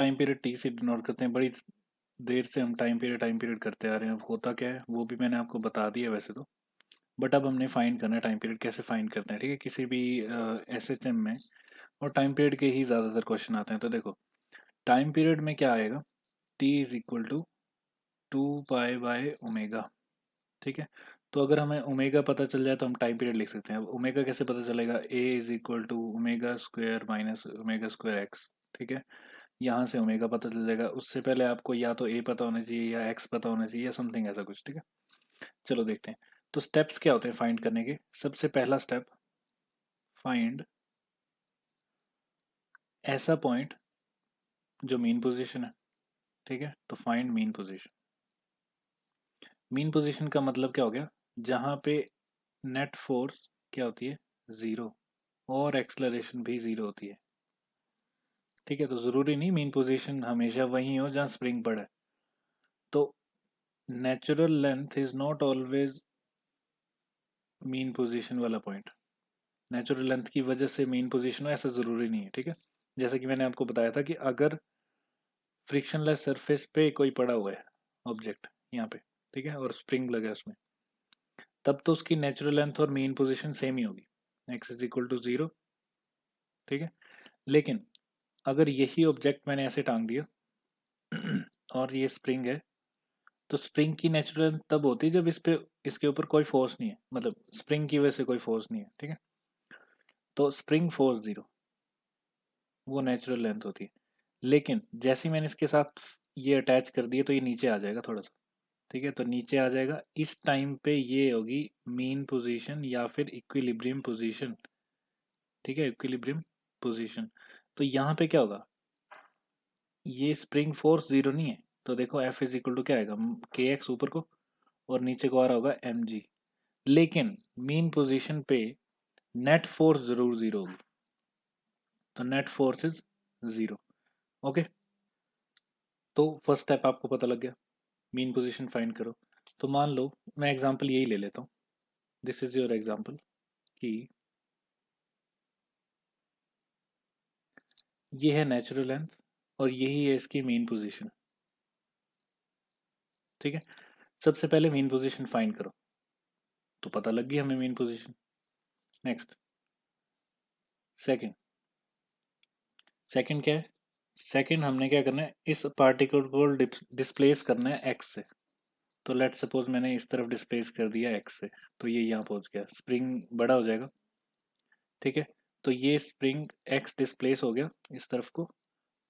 Time period T से denote करते हैं। बड़ी देर से हम टाइम पीरियड करते आ रहे हैं। अब होता क्या है वो भी मैंने आपको बता दिया वैसे तो, बट अब हमने फाइंड करना है टाइम पीरियड कैसे फाइंड करते हैं। ठीक है, किसी भी एसएचएम में और टाइम पीरियड के ही ज़्यादातर क्वेश्चन आते हैं। तो देखो टाइम पीरियड में क्या आएगा, T is equal to 2 pi by omega. ठीक है, तो अगर हमें ओमेगा पता चल जाए तो हम टाइम पीरियड लिख सकते हैं। अब ओमेगा कैसे पता चलेगा, A is equal to omega square minus omega square x. ठीक है, यहाँ से ओमेगा पता चल जाएगा। उससे पहले आपको या तो ए पता होना चाहिए या एक्स पता होना चाहिए या समथिंग ऐसा कुछ। ठीक है, चलो देखते हैं। तो स्टेप्स क्या होते हैं फाइंड करने के। सबसे पहला स्टेप, फाइंड ऐसा पॉइंट जो मीन पोजीशन है। ठीक है, तो find mean position. Mean position का मतलब क्या हो गया, जहां पे नेट फोर्स क्या होती है, जीरो, और एक्सलरेशन भी जीरो होती है। ठीक है, तो जरूरी नहीं मीन पोजीशन हमेशा वही हो जहां स्प्रिंग पड़ा है। तो natural length is not always mean position वाला पॉइंट। नेचुरल लेंथ की वजह से मीन पोजीशन हो ऐसा जरूरी नहीं है। ठीक है, जैसे कि मैंने आपको बताया था कि अगर फ्रिक्शनलेस सरफेस पे कोई पड़ा हुआ है ऑब्जेक्ट यहाँ पे, ठीक है, और स्प्रिंग लगा है उसमें, तब तो उसकी नेचुरल लेंथ और मीन पोजीशन सेम ही होगी, x is equal to zero. ठीक है, लेकिन अगर यही ऑब्जेक्ट मैंने ऐसे टांग दिया और ये स्प्रिंग है, तो स्प्रिंग की नेचुरल तब होती है जब इस पे इसके ऊपर कोई फोर्स नहीं है, मतलब स्प्रिंग की वजह से कोई फोर्स नहीं है। ठीक है, तो स्प्रिंग फोर्स जीरो, वो नेचुरल लेंथ होती है। लेकिन जैसे ही मैंने इसके साथ ये अटैच कर दिया तो ये नीचे आ जाएगा थोड़ा सा। ठीक है, तो नीचे आ जाएगा, इस टाइम पे ये होगी मीन पोजीशन या फिर इक्विलिब्रियम पोजीशन। ठीक है, इक्विलिब्रियम पोजीशन। तो यहाँ पे क्या होगा, ये स्प्रिंग फोर्स जीरो नहीं है, तो देखो एफ इज इक्वल टू क्या आएगा, के एक्स ऊपर को और नीचे को आ रहा होगा एम जी। लेकिन मीन पोजीशन पे नेट फोर्स जरूर जीरो होगी, तो net force is zero. Okay, तो फर्स्ट स्टेप आपको पता लग गया, मीन पोजीशन फाइंड करो। तो मान लो मैं एग्जांपल यही ले लेता हूँ, दिस इज योर एग्जांपल, कि ये है नेचुरल लेंथ और यही है इसकी मीन पोजीशन। ठीक है, सबसे पहले मीन पोजीशन फाइंड करो, तो पता लग गई हमें mean position. Next, second, second क्या है, सेकंड हमने क्या करना है, इस पार्टिकल को डिस्प्लेस करना है एक्स से। तो लेट सपोज मैंने इस तरफ डिस्प्लेस कर दिया एक्स से, तो ये यहाँ पहुंच गया, स्प्रिंग बड़ा हो जाएगा। ठीक है, तो ये स्प्रिंग एक्स डिस्प्लेस हो गया इस तरफ को।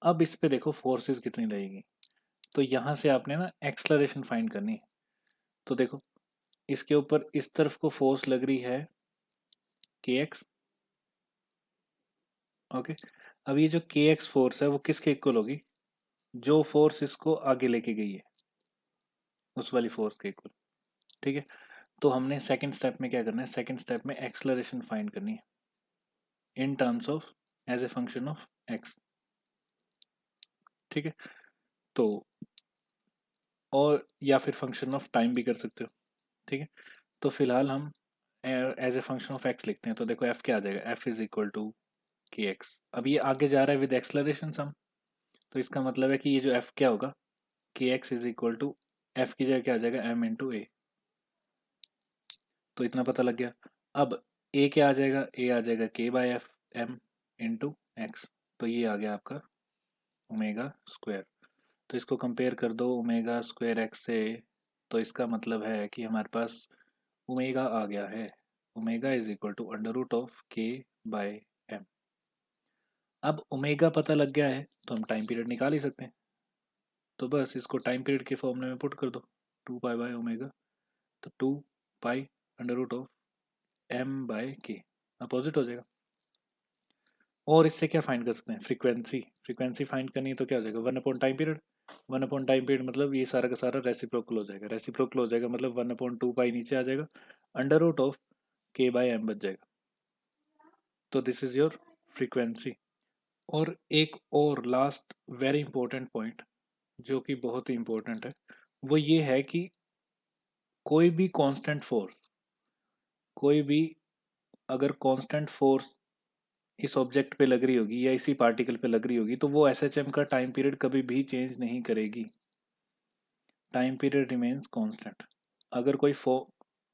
अब इस पे देखो फोर्सेस कितनी लगेगी, तो यहाँ से आपने ना एक्सलरेशन फाइंड करनी है। तो देखो इसके ऊपर इस तरफ को फोर्स लग रही है के एक्स। ओके, अब ये जो के एक्स फोर्स है वो किसके इक्वल होगी, जो फोर्स इसको आगे लेके गई है उस वाली फोर्स के इक्वल। ठीक है, तो हमने सेकंड स्टेप में क्या करना है, सेकंड स्टेप में एक्सलरेशन फाइंड करनी है in terms of as a function of x. ठीक है, तो और या फिर फंक्शन ऑफ टाइम भी कर सकते हो। ठीक है, तो फिलहाल हम as a function of x लिखते हैं। तो देखो एफ क्या आ जाएगा, F is equal to k x. अब ये आगे जा रहा है विद एक्सलरेशन सम, तो इसका मतलब है कि ये जो एफ क्या होगा, k x is equal to F की जगह क्या आ जाएगा, एम इंटू ए। तो इतना पता लग गया। अब ए क्या आ जाएगा, ए आ जाएगा k by F m into x. तो ये आ गया आपका ओमेगा स्क्वायर। तो इसको कंपेयर कर दो ओमेगा स्क्वायर एक्स से, तो इसका मतलब है कि हमारे पास ओमेगा आ गया है, omega is equal to under root of k by m. अब ओमेगा पता लग गया है तो हम टाइम पीरियड निकाल ही सकते हैं। तो बस इसको टाइम पीरियड के फॉर्मूले में पुट कर दो, 2 पाई बाय ओमेगा, तो 2 pi under root of m by k, opposite हो जाएगा। और इससे क्या फाइंड कर सकते हैं, फ्रीक्वेंसी। फ्रीक्वेंसी फाइंड करनी है तो क्या हो जाएगा, 1/टाइम पीरियड। 1/टाइम पीरियड मतलब ये सारा का सारा रेसिप्रोकल हो जाएगा, रेसिप्रोकल हो जाएगा मतलब 1/2 पाई नीचे आ जाएगा, under root of k by M बच जाएगा। तो दिस इज योर फ्रीक्वेंसी। और एक और लास्ट वेरी इंपॉर्टेंट पॉइंट जो कि बहुत ही इंपॉर्टेंट है, वो ये है कि कोई भी कांस्टेंट फोर्स, कोई भी अगर कांस्टेंट फोर्स इस ऑब्जेक्ट पे लग रही होगी या इसी पार्टिकल पे लग रही होगी तो वो SHM का टाइम पीरियड कभी भी चेंज नहीं करेगी, टाइम पीरियड रिमेन्स कांस्टेंट। अगर कोई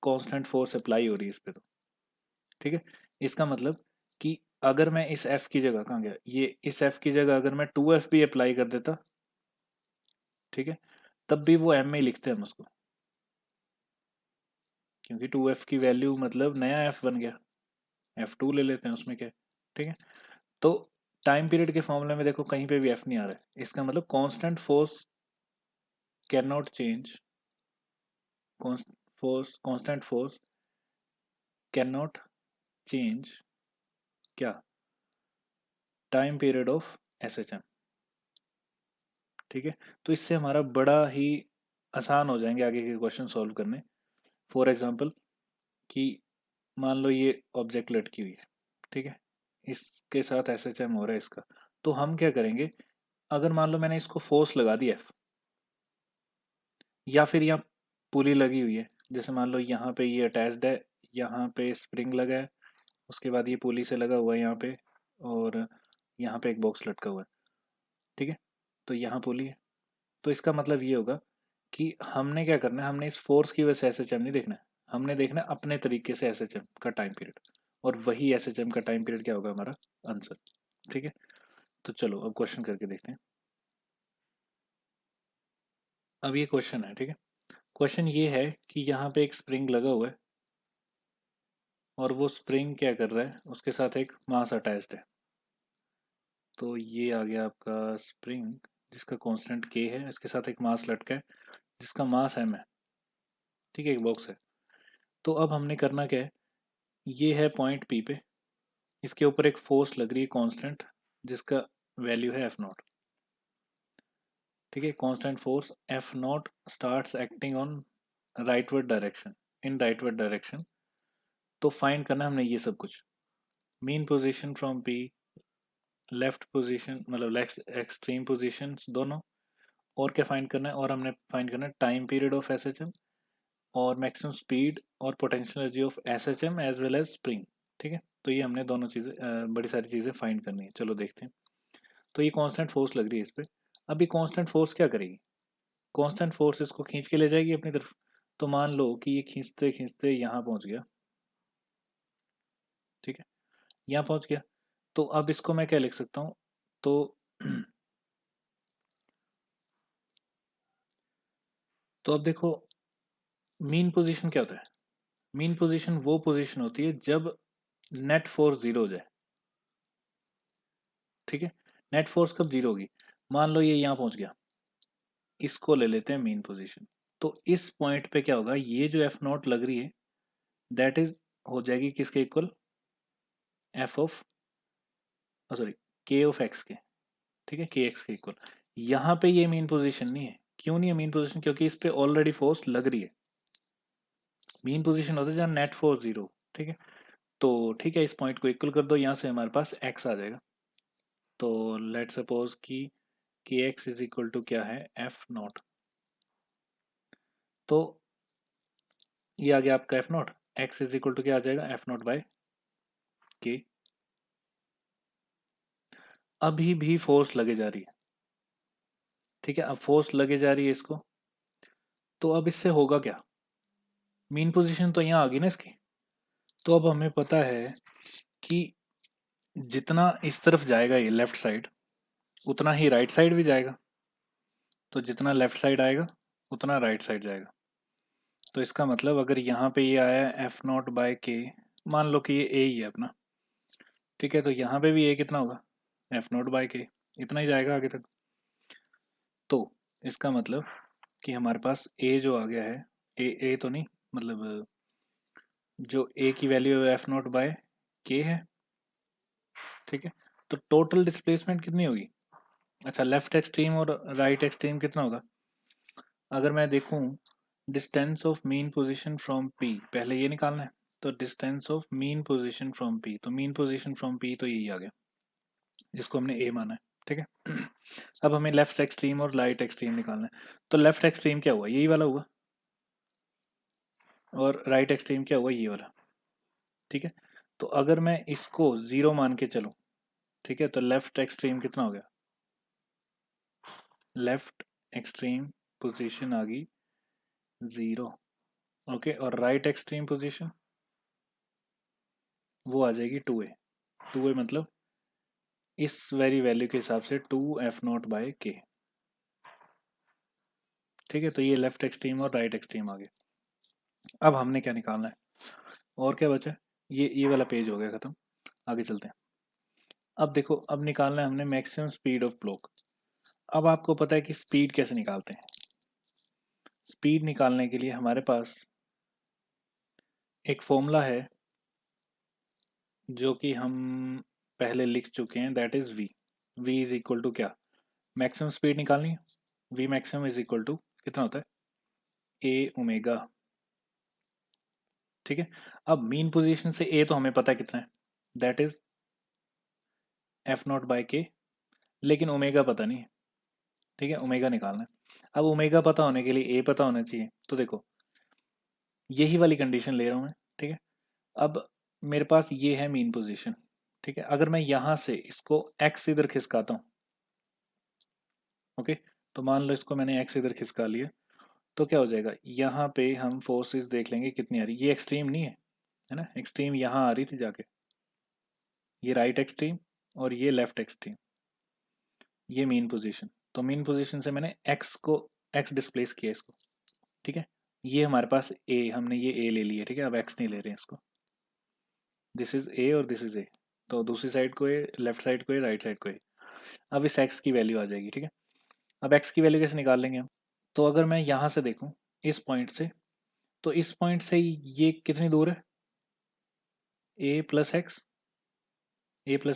कांस्टेंट फोर्स अप्लाई हो रही है इस पे तो, ठीक है। इसका मतलब कि अगर मैं इस F की जगह, कहाँ गया ये, इस F की जगह अगर मैं 2F भी अप्लाई कर देता, ठीक है, तब भी वो M में ही लिखते हैं हम उसको, क्योंकि 2F की वैल्यू मतलब नया F बन गया, F2 ले लेते हैं उसमें क्या है, ठीक है। तो टाइम पीरियड के फॉर्मूले में देखो कहीं पे भी F नहीं आ रहा है, इसका मतलब constant force can not change, constant force can not change क्या, टाइम पीरियड ऑफ SHM, ठीक है। तो इससे हमारा बड़ा ही आसान हो जाएंगे आगे के क्वेश्चन सॉल्व करने। फॉर एग्जांपल कि मान लो ये ऑब्जेक्ट लटकी हुई है, ठीक है, इसके साथ SHM हो रहा है इसका, तो हम क्या करेंगे, अगर मान लो मैंने इसको फोर्स लगा दी F, या फिर यहाँ पुली लगी हुई है, जैसे मान लो यहाँ पे ये अटैच्ड है, यहाँ पे स्प्रिंग लगा है, उसके बाद ये पुली से लगा हुआ है यहाँ पे, और यहाँ पे एक बॉक्स लटका हुआ है, ठीक है। तो यहाँ पुली है, तो इसका मतलब ये होगा कि हमने क्या करना है, हमने इस फोर्स की वजह से SHM नहीं देखना है, हमने देखना है अपने तरीके से SHM का टाइम पीरियड, और वही SHM का टाइम पीरियड क्या होगा हमारा आंसर, ठीक है। तो चलो अब क्वेश्चन करके देखते हैं। अब ये क्वेश्चन है, ठीक है। क्वेश्चन ये है कि यहाँ पे एक स्प्रिंग लगा हुआ है और वो स्प्रिंग क्या कर रहा है, उसके साथ एक मास अटैच्ड है। तो ये आ गया आपका स्प्रिंग जिसका कांस्टेंट K है, इसके साथ एक मास लटका है जिसका मास M है, ठीक है, एक बॉक्स है। तो अब हमने करना क्या है, ये है पॉइंट P पे, इसके ऊपर एक फोर्स लग रही है कांस्टेंट जिसका वैल्यू है F0, ठीक है। Constant force F0 starts acting on rightward direction, in rightward direction. तो फाइंड करना है हमने ये सब कुछ, mean position from P, left position मतलब लेफ्ट एक्सट्रीम पोजीशंस दोनों, और क्या फाइंड करना है, और हमने फाइंड करना है टाइम पीरियड ऑफ SHM और मैक्सिमम स्पीड और potential energy of SHM as well as spring, ठीक है। तो ये हमने दोनों चीज़ें बड़ी सारी चीज़ें फाइंड करनी है, चलो देखते हैं। तो ये कांस्टेंट फोर्स लग रही है इस पर, अब ये कांस्टेंट फोर्स क्या करेगी, कांस्टेंट फोर्स इसको खींच के ले जाएगी अपनी तरफ। तो मान लो कि ये खींचते खींचते यहाँ पहुँच गया, ठीक है, यहाँ पहुँच गया। तो अब इसको मैं क्या लिख सकता हूँ, तो तो अब देखो मीन पोजीशन क्या होता है, मीन पोजीशन वो पोजीशन होती है जब नेट फोर्स जीरो हो जाए, ठीक है। नेट फोर्स कब जीरो होगी, मान लो ये यहाँ पहुंच गया, इसको ले लेते हैं मीन पोजीशन। तो इस पॉइंट पे क्या होगा, ये जो F0 लग रही है दैट इज हो जाएगी किसके equal, F of sorry K of X के, ठीक है, KX के इक्वल। यहाँ पे ये मीन पोजीशन नहीं है, क्यों नहीं है मीन पोजीशन, क्योंकि इस पे ऑलरेडी फोर्स लग रही है। मीन पोजीशन होता है जहाँ नेट फोर्स जीरो, ठीक है। तो ठीक है, इस पॉइंट को इक्वल कर दो, यहाँ से हमारे पास X आ जाएगा। तो लेट सपोज कि KX इज इक्वल टू क्या है, F0। तो ये आ गया आपका F0, X is equal to क्या आ जाएगा, F0 बाय K। अभी भी फोर्स लगे जा रही है, ठीक है, अब फोर्स लगे जा रही है इसको। तो अब इससे होगा क्या, मीन पोजीशन तो यहाँ आ गई ना इसकी। तो अब हमें पता है कि जितना इस तरफ जाएगा ये लेफ्ट साइड, उतना ही राइट साइड भी जाएगा। तो जितना लेफ्ट साइड आएगा उतना राइट साइड जाएगा। तो इसका मतलब अगर यहाँ पे ये आया F0 बाय K, मान लो कि ये A ही है अपना, ठीक है, तो यहाँ पे भी A कितना होगा, F0 बाय K, इतना ही जाएगा आगे तक। तो इसका मतलब कि हमारे पास A जो आ गया है, ए तो नहीं, मतलब जो A की वैल्यू है F0 बाय K है, ठीक है। तो टोटल डिस्प्लेसमेंट कितनी होगी, अच्छा लेफ्ट एक्सट्रीम और राइट एक्सट्रीम कितना होगा, अगर मैं देखूं distance of mean position from P, पहले ये निकालना है। तो distance of mean position from P, तो मीन पोजीशन फ्रॉम P तो यही आ गया, जिसको हमने A माना है, ठीक है। अब हमें लेफ्ट एक्सट्रीम और राइट एक्सट्रीम निकालना है। तो लेफ्ट एक्सट्रीम क्या हुआ, यही वाला हुआ, और राइट एक्सट्रीम क्या हुआ, ये वाला, ठीक है। तो अगर मैं इसको 0 मान के चलूं, ठीक है, तो लेफ्ट एक्सट्रीम कितना हो गया, लेफ्ट एक्सट्रीम पोजीशन आ गई 0। ओके, और राइट एक्सट्रीम पोजीशन वो आ जाएगी 2a। 2a मतलब इस वेरी वैल्यू के हिसाब से 2f0/k। ठीक है, तो ये लेफ्ट एक्सट्रीम और राइट एक्सट्रीम आ गए। अब हमने क्या निकालना है, और क्या बचा है, ये वाला पेज हो गया खत्म, आगे चलते हैं। अब देखो, अब निकालना है हमने मैक्सिमम स्पीड ऑफ ब्लॉक। अब आपको पता है कि स्पीड कैसे निकालते हैं। स्पीड निकालने के लिए हमारे पास एक फॉर्मूला है जो कि हम पहले लिख चुके हैं, that is v। v is equal to क्या, मैक्सिमम स्पीड निकालनी है, v maximum is equal to कितना होता है, a ओमेगा। ठीक है, अब मीन पोजीशन से a तो हमें पता है कितना है, दैट इज f0/k, लेकिन ओमेगा पता नहीं है। ठीक है, ओमेगा निकालना है। अब ओमेगा पता होने के लिए a पता होना चाहिए, तो देखो यही वाली कंडीशन ले रहा हूं मैं। ठीक है, अब मेरे पास ये है मीन पोजीशन। ठीक है, अगर मैं यहां से इसको x इधर खिसकाता हूं, ओके, तो मान लो इसको मैंने x इधर खिसका लिया, तो क्या हो जाएगा, यहाँ पे हम फोर्सेस देख लेंगे कितनी आ रही। ये एक्सट्रीम नहीं है ना, एक्सट्रीम यहाँ आ रही थी जाके, ये राइट एक्सट्रीम और ये लेफ्ट एक्सट्रीम, ये मीन पोजीशन। तो मीन पोजीशन से मैंने x डिस्प्लेस किया इसको। ठीक है, ये हमारे पास a, हमने ये a ले लिया। ठीक है, अब x नहीं ले रहे हैं इसको, दिस इज a और दिस इज a, तो दूसरी साइड को a, लेफ्ट साइड को a, राइट साइड को a। अब इस x की वैल्यू आ जाएगी। ठीक है, अब x की वैल्यू कैसे निकाल लेंगे हम, तो अगर मैं यहाँ से देखूँ इस पॉइंट से, तो इस पॉइंट से ये कितनी दूर है, a प्लस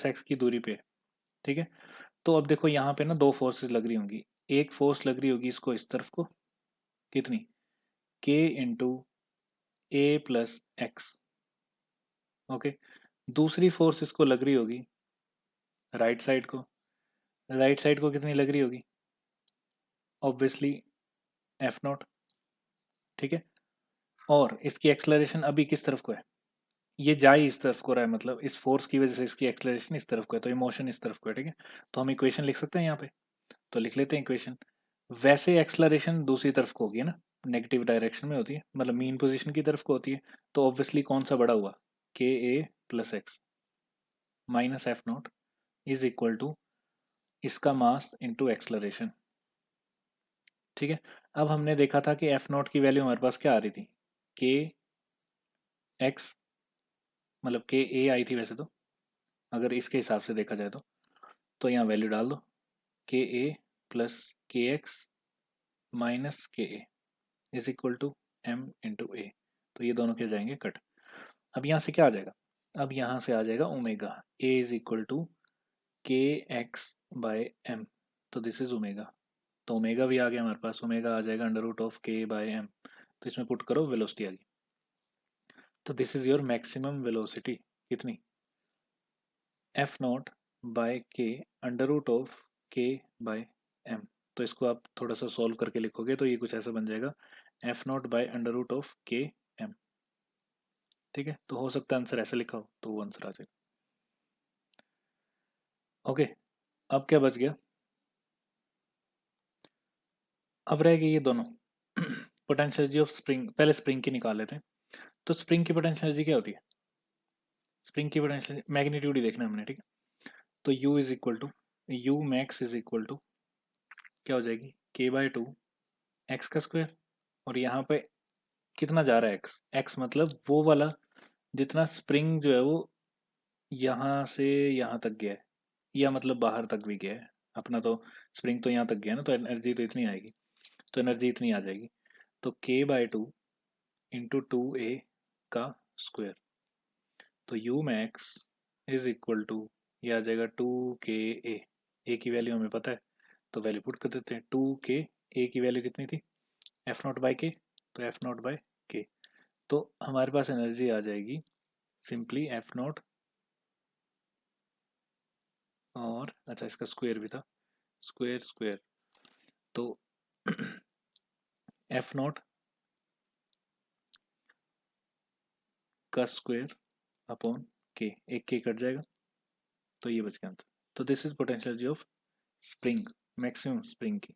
एक्स की दूरी पे। ठीक है, तो अब देखो यहाँ पे ना दो फोर्सेस लग रही होंगी। एक फोर्स लग रही होगी इसको इस तरफ को, कितनी, k इंटू a+x। ओके, दूसरी फोर्स इसको लग रही होगी राइट साइड को। राइट साइड को कितनी लग रही होगी, ऑब्वियसली f0। ठीक है, और इसकी एक्सलरेशन अभी किस तरफ को है, ये जा ही इस तरफ को रहा है, मतलब इस फोर्स की वजह से इसकी एक्सलरेशन इस तरफ को है, तो ये मोशन इस तरफ को है। ठीक है, तो हम इक्वेशन लिख सकते हैं यहाँ पे, तो लिख लेते हैं इक्वेशन। वैसे एक्सलरेशन दूसरी तरफ को होगी है ना, नेगेटिव डायरेक्शन में होती है, मतलब मीन पोजीशन की तरफ को होती है। तो ऑब्वियसली कौन सा बड़ा हुआ, ka+x minus f0 is equal to इसका मास इंटू एक्सलरेशन। ठीक है, अब हमने देखा था कि f0 की वैल्यू हमारे पास क्या आ रही थी, kx, मतलब ka आई थी वैसे तो, अगर इसके हिसाब से देखा जाए तो यहाँ वैल्यू डाल दो, ka+kx minus ka is equal to m/a। तो ये दोनों क्या जाएंगे, कट। अब यहाँ से क्या आ जाएगा, अब यहाँ से आ जाएगा omega, a is equal to kx/m। तो दिस इज ओमेगा, तो ओमेगा भी आ गया हमारे पास, ओमेगा आ जाएगा √k/m। तो इसमें पुट करो, वेलोसिटी आ गई। तो this is your maximum velocity, कितनी, f0/k √k/m। तो इसको आप थोड़ा सा सॉल्व करके लिखोगे तो ये कुछ ऐसा बन जाएगा, f0/√k/m। ठीक है, तो हो सकता है आंसर ऐसे लिखा हो, तो वो आंसर आ जाएगा। ओके, अब क्या बच गया, अब रह गए ये दोनों पोटेंशियल एनर्जी ऑफ स्प्रिंग। पहले स्प्रिंग की निकाल लेते हैं। तो स्प्रिंग की पोटेंशियल एनर्जी क्या होती है, स्प्रिंग की पोटेंशियल मैग्नीट्यूड ही देखना है हमने। ठीक है, तो u is equal to, u max is equal to क्या हो जाएगी, k/2 एक्स का स्क्वायर। और यहाँ पे कितना जा रहा है x, x मतलब वो वाला जितना स्प्रिंग जो है वो यहाँ से यहाँ तक गया है, या मतलब बाहर तक भी गया है अपना, तो स्प्रिंग तो यहाँ तक गया ना, तो एनर्जी तो इतनी आएगी, तो एनर्जी इतनी आ जाएगी। तो k/2 इंटू 2a का स्क्वायर, तो u max is equal to, ये आ जाएगा 2ka। a की वैल्यू हमें पता है, तो वैल्यू पुट कर देते हैं। 2k, a की वैल्यू कितनी थी, f0/k, तो f0/k। तो हमारे पास एनर्जी आ जाएगी सिंपली f0, और अच्छा इसका स्क्वायर भी था, स्क्वायर स्क्वायर, तो f0 का स्क्वायर अपॉन के, एक के कट जाएगा तो ये बच गया आंसर। तो this is potential energy of spring, maximum spring की।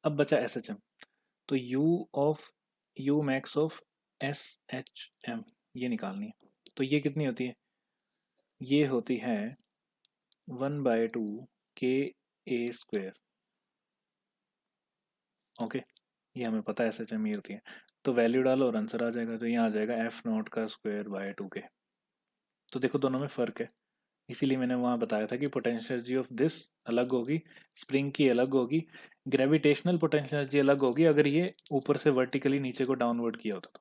अब बचा एस एच एम, तो u max of S H M ये निकालनी है। तो ये कितनी होती है, ये होती है 1/2 के ए स्क्वेयर। ओके, ये हमें पता है एस एच एम ये होती है। तो वैल्यू डालो और आंसर आ जाएगा। तो यहाँ आ जाएगा एफ नॉट का स्क्वायर बाय 2 के। तो देखो दोनों में फ़र्क है, इसीलिए मैंने वहाँ बताया था कि पोटेंशियल एनर्जी ऑफ दिस अलग होगी, स्प्रिंग की अलग होगी, ग्रेविटेशनल पोटेंशियल एनर्जी अलग होगी अगर ये ऊपर से वर्टिकली नीचे को डाउनवर्ड किया होता तो।